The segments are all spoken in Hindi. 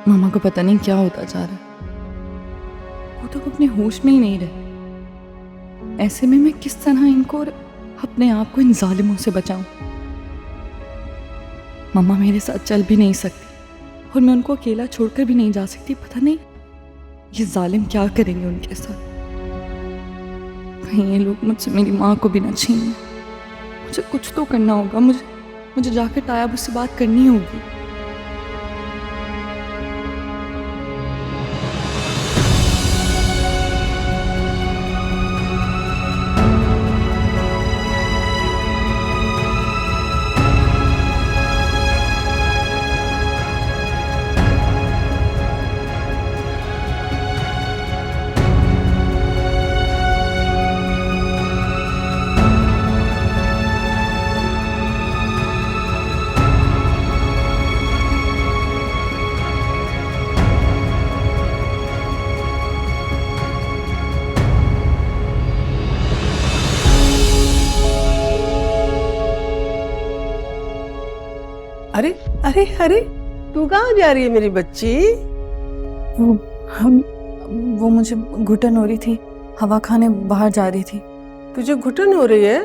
मामा को पता नहीं क्या होता जा रहा है, वो तो अपने होश में ही नहीं रहे। ऐसे में मैं किस तरह इनको और अपने आप को इन जालिमों से बचाऊं। मम्मा मेरे साथ चल भी नहीं सकती और मैं उनको अकेला छोड़कर भी नहीं जा सकती। पता नहीं ये जालिम क्या करेंगे उनके साथ। कहीं ये लोग मुझसे मेरी माँ को भी ना छीन लें। मुझे कुछ तो करना होगा। मुझे जाकर तायाब उससे बात करनी होगी। अरे अरे अरे, तू कहाँ जा रही है मेरी बच्ची? वो मुझे घुटन हो रही थी, हवा खाने बाहर जा रही थी। तुझे घुटन हो रही है?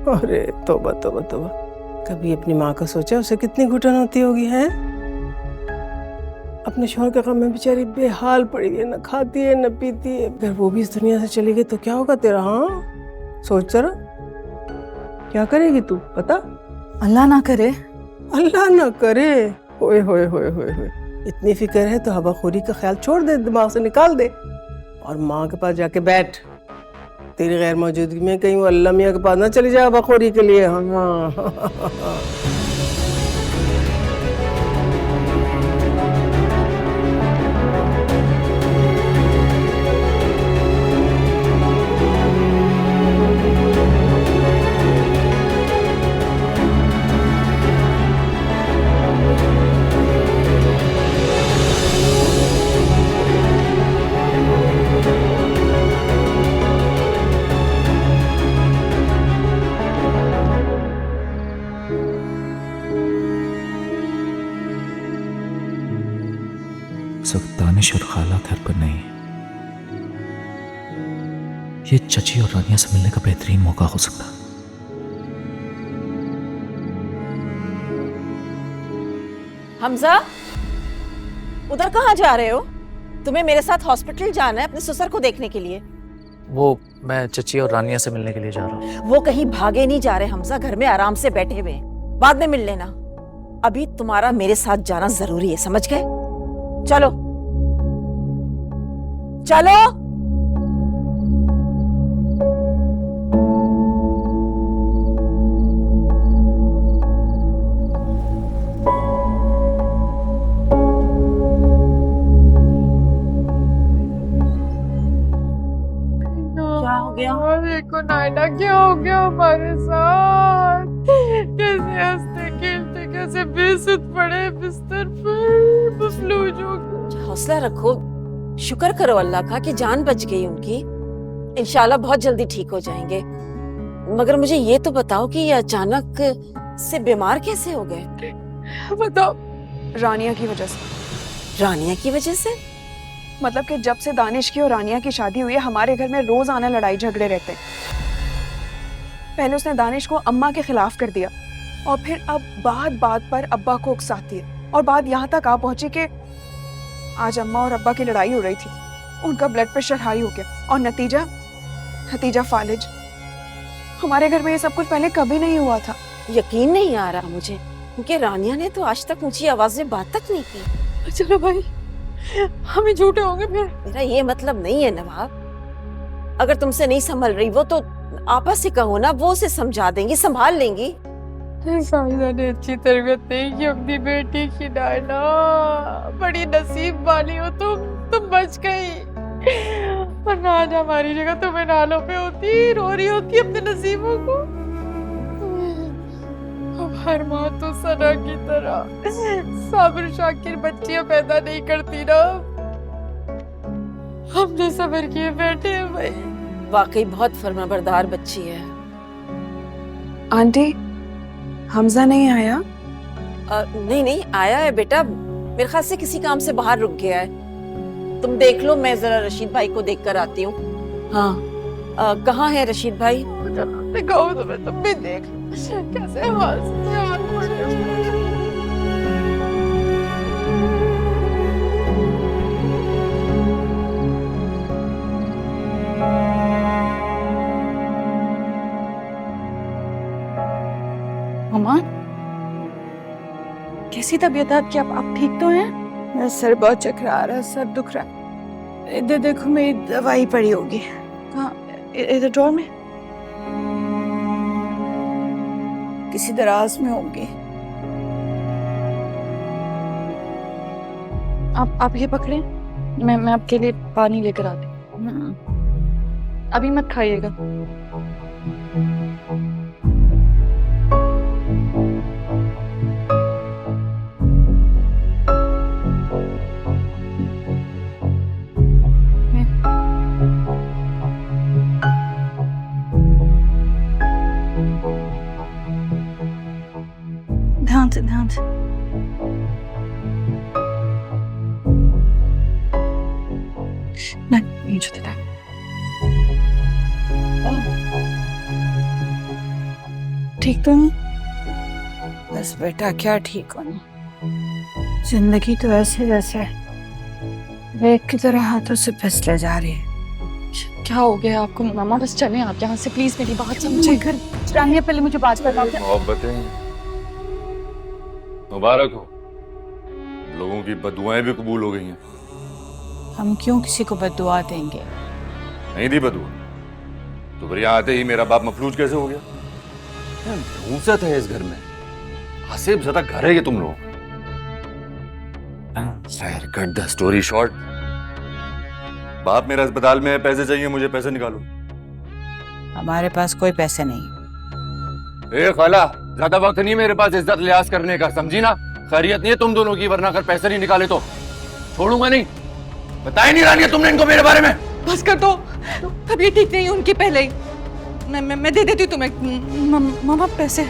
अरे तौबा तौबा तौबा, कभी अपनी माँ का सोचा उसे कितनी घुटन होती होगी है? अपने शौहर के गम में बेचारी बेहाल पड़ी है, न खाती है न पीती है। अगर वो भी इस दुनिया से चली गई तो क्या होगा तेरा? हाँ सोच जरा, क्या करेगी तू बता? अल्लाह ना करे। अल्लाह ना करे। होए होए होए होए होए, इतनी फिक्र है तो हवाखोरी का ख्याल छोड़ दे, दिमाग से निकाल दे और माँ के पास जाके बैठ। तेरी गैर मौजूदगी में कहीं वो अल्लाह मियाँ के पास ना चली जाए हवाखोरी के लिए। हाँ दानिश और खाला घर पर नहीं है। ये चची और रानिया से मिलने का बेहतरीन मौका हो सकता। हमजा, उधर कहाँ जा रहे हो? तुम्हें मेरे साथ हॉस्पिटल जाना है अपने ससुर को देखने के लिए। वो मैं चची और रानिया से मिलने के लिए जा रहा हूँ। वो कहीं भागे नहीं जा रहे हमजा, घर में आराम से बैठे हुए हैं। बाद में मिल लेना। अभी तुम्हारा मेरे साथ जाना जरूरी है, समझ गए? चलो चलो। क्या हो गया? देखो नायना, क्या हो गया हमारे साथ? कैसे हंसते खेलते, कैसे बेसुध पड़े बिस्तर पर, मफलूज हो गए। हौसला रखो, शुक्र करो अल्लाह का कि जान बच गई उनकी। इंशाल्लाह बहुत जल्दी ठीक हो जाएंगे। मगर मुझे ये तो बताओ कि ये अचानक से बीमार कैसे हो गए? बताओ। रानिया की वजह से। रानिया की वजह से? मतलब कि जब से दानिश की और रानिया की शादी हुई है, हमारे घर में रोज आना लड़ाई झगड़े रहते। पहले उसने दानिश को अम्मा के खिलाफ कर दिया और फिर अब बात बात पर अब्बा को उकसाती है और बात यहाँ तक आ पहुंची कि आज अम्मा और अब्बा की लड़ाई हो रही थी। उनका ब्लड प्रेशर हाई हो गया और नतीजा फालिज। हमारे घर में ये सब कुछ पहले कभी नहीं हुआ था। यकीन नहीं आ रहा मुझे, क्योंकि रानिया ने तो आज तक ऊंची आवाज में बात तक नहीं की। चलो भाई, हमें झूठे होंगे फिर। मेरा ये मतलब नहीं है नवाब, अगर तुमसे नहीं संभल रही वो तो आपस से कहो ना, वो उसे समझा देंगी, संभाल लेंगी। साहिदा ने अच्छी तरबियत नहीं की अपनी बेटी की। नायना, बड़ी नसीब वाली हो तुम बच गई। वरना आज हमारी जगह तुम्हें नालों पे होती, रो रही होती अपने नसीबों को। अब हर माँ तो सना की तरह साबिर शाकिर बच्चियां पैदा नहीं करती ना। हमने सब्र किए बैठे हैं भाई। वाकई बहुत फर्माबरदार बच्ची है। आंटी, हमजा नहीं आया? नहीं आया है बेटा, मेरे ख्याल से किसी काम से बाहर रुक गया है। तुम देख लो, मैं जरा रशीद भाई को देख कर आती हूँ। हाँ, कहाँ है रशीद भाई? दिखाओ तुम्हें, तुम भी देख कैसे मम्मा, कैसी तबीयत है आपकी? आप ठीक तो हैं? मेरा सर बहुत चकरा रहा है, सर दुख रहा है। इधर देखो, मेरी दवाई पड़ी होगी। कहाँ? इधर ड्रॉर में? किसी दराज में होगी। आप ये पकड़े, मैं आपके लिए पानी लेकर आती हूँ। अभी मत खाइएगा। ध्यान से, ध्यान से। नहीं, नीचे दे। ठीक तो है? बस बेटा, क्या ठीक होना। जिंदगी तो ऐसे जैसे रेत की तरह हाथों से फिसले जा रही है। क्या हो गया आपको मामा? बस चलें आप यहाँ से, प्लीज मेरी बात समझिए। रानिया, पहले मुझे बात बताओ। मोहब्बतें मुबारक हो, लोगों की बदुआएं भी कबूल हो गई हैं। हम क्यों किसी को बद्दुआ देंगे? नहीं दी बदुआ तो फिर यहाँ आते ही मेरा बाप मफलूज कैसे हो गया? भूसत है इस घर में, हसीब ज़्यादा घर है ये तुम लोग। खैर, कट द स्टोरी शॉर्ट, बाप मेरा अस्पताल में है, पैसे चाहिए मुझे, पैसे निकालो। हमारे पास कोई पैसे नहीं। ए खाला, ज्यादा वक्त नहीं मेरे पास इज्जत लिहाज करने का, समझी ना? खैरियत नहीं है तुम दोनों की, वरना अगर पैसे नहीं निकाले तो छोड़ूंगा नहीं। बताया नहीं रानिया तुमने इनको मेरे बारे में? बस कर दो, तबीयत ठीक नहीं उनकी पहले ही। मैं दे देती हूँ तुम्हें। मामा पैसे।